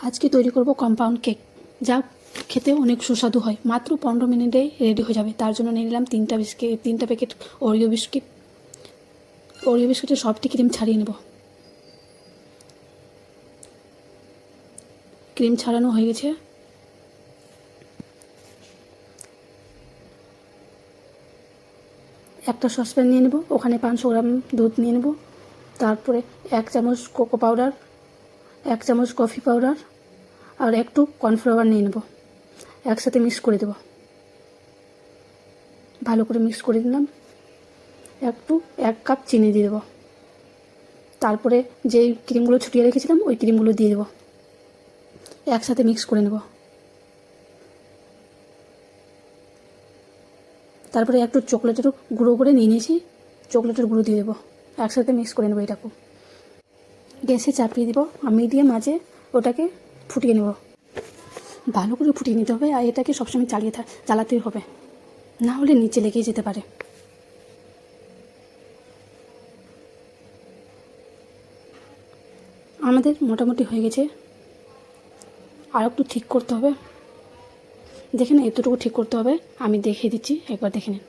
আজকে তৈরি করব কম্পাউন্ড কেক, যা খেতে অনেক সুস্বাদু হয়। মাত্র 15 মিনিটে রেডি হয়ে যাবে। তার জন্য নিয়ে নিলাম 3টা প্যাকেট ওরিও বিস্কিট। ওরিও বিস্কিটের সবটি ক্রিম ছাড়িয়ে নেব। ক্রিম ছাড়ানো হয়ে গেছে। একটা সসপ্যান নিয়ে নেব, ওখানে 500 গ্রাম দুধ নিয়ে নেব। তারপরে 1 চামচ কোকো পাউডার, 1 চামচ কফি পাউডার আর একটু কর্নফ্লাওয়ার নিয়ে নেব। একসাথে মিক্স করে দেব। ভালো করে মিক্স করে দিলাম। 1 কাপ চিনি দিয়ে দেবো। তারপরে যেই ক্রিমগুলো ছুটিয়ে রেখেছিলাম ওই ক্রিমগুলো দিয়ে দেবো। একসাথে মিক্স করে নেব। তারপরে একটু চকলেটের গুঁড়ো করে নিয়ে নিয়েছি, চকলেটের গুঁড়ো দিয়ে দেবো। একসাথে মিক্স করে নেবো। এটাকে গ্যাসে চাপিয়ে দেবো আর মিডিয়াম আঁচে ওটাকে ফুটিয়ে নেব। ভালো করে ফুটিয়ে নিতে হবে আর এটাকে সবসময় চালাতেই হবে, না হলে নিচে লেগে যেতে পারে। আমাদের মোটামুটি হয়ে গেছে, আর একটু ঠিক করতে হবে। দেখেন এতটুকু ঠিক করতে হবে, আমি দেখিয়ে দিচ্ছি, একবার দেখে নিন।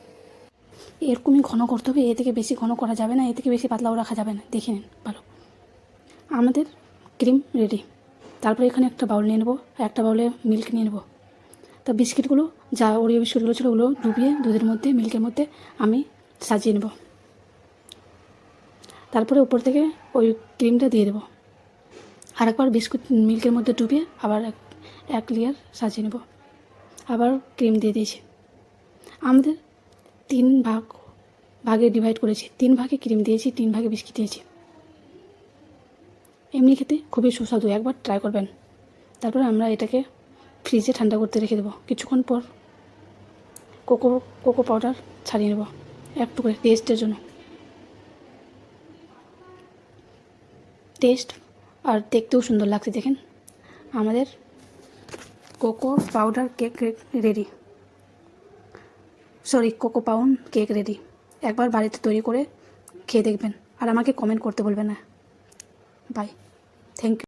এরকমই ঘন করতে হবে, এ থেকে বেশি ঘন করা যাবে না, এ থেকে বেশি পাতলাও রাখা যাবে না। দেখে নিন ভালো। আমাদের ক্রিম রেডি। তারপরে এখানে একটা বাউল নিয়ে নেবো, একটা বাউলে মিল্ক নিয়ে নেবো। তা বিস্কিটগুলো, যা ওরিও বিস্কিটগুলো ছিল ওগুলো ডুবিয়ে দুধের মধ্যে, মিল্কের মধ্যে আমি সাজিয়ে নেব। তারপরে উপর থেকে ওই ক্রিমটা দিয়ে দেবো। আর একবার বিস্কুট মিল্কের মধ্যে ডুবিয়ে আবার এক লেয়ার সাজিয়ে নেব। আবার ক্রিম দিয়ে দিয়েছি। আমাদের 3 ভাগে ডিভাইড করেছি। 3 ভাগে ক্রিম দিয়েছি, 3 ভাগে বিস্কিট দিয়েছি। এমনি খেতে খুবই সুস্বাদু, একবার ট্রাই করবেন। তারপরে আমরা এটাকে ফ্রিজে ঠান্ডা করতে রেখে দেবো। কিছুক্ষণ পর কোকো পাউডার ছাড়িয়ে নেব একটু করে টেস্টের জন্য। টেস্ট আর দেখতেও সুন্দর লাগছে। দেখেন আমাদের কোকো পাউন্ড কেক রেডি। একবার বাড়িতে তৈরি করে খেয়ে দেখবেন আর আমাকে কমেন্ট করতে বলবেন না। Bye, thank you.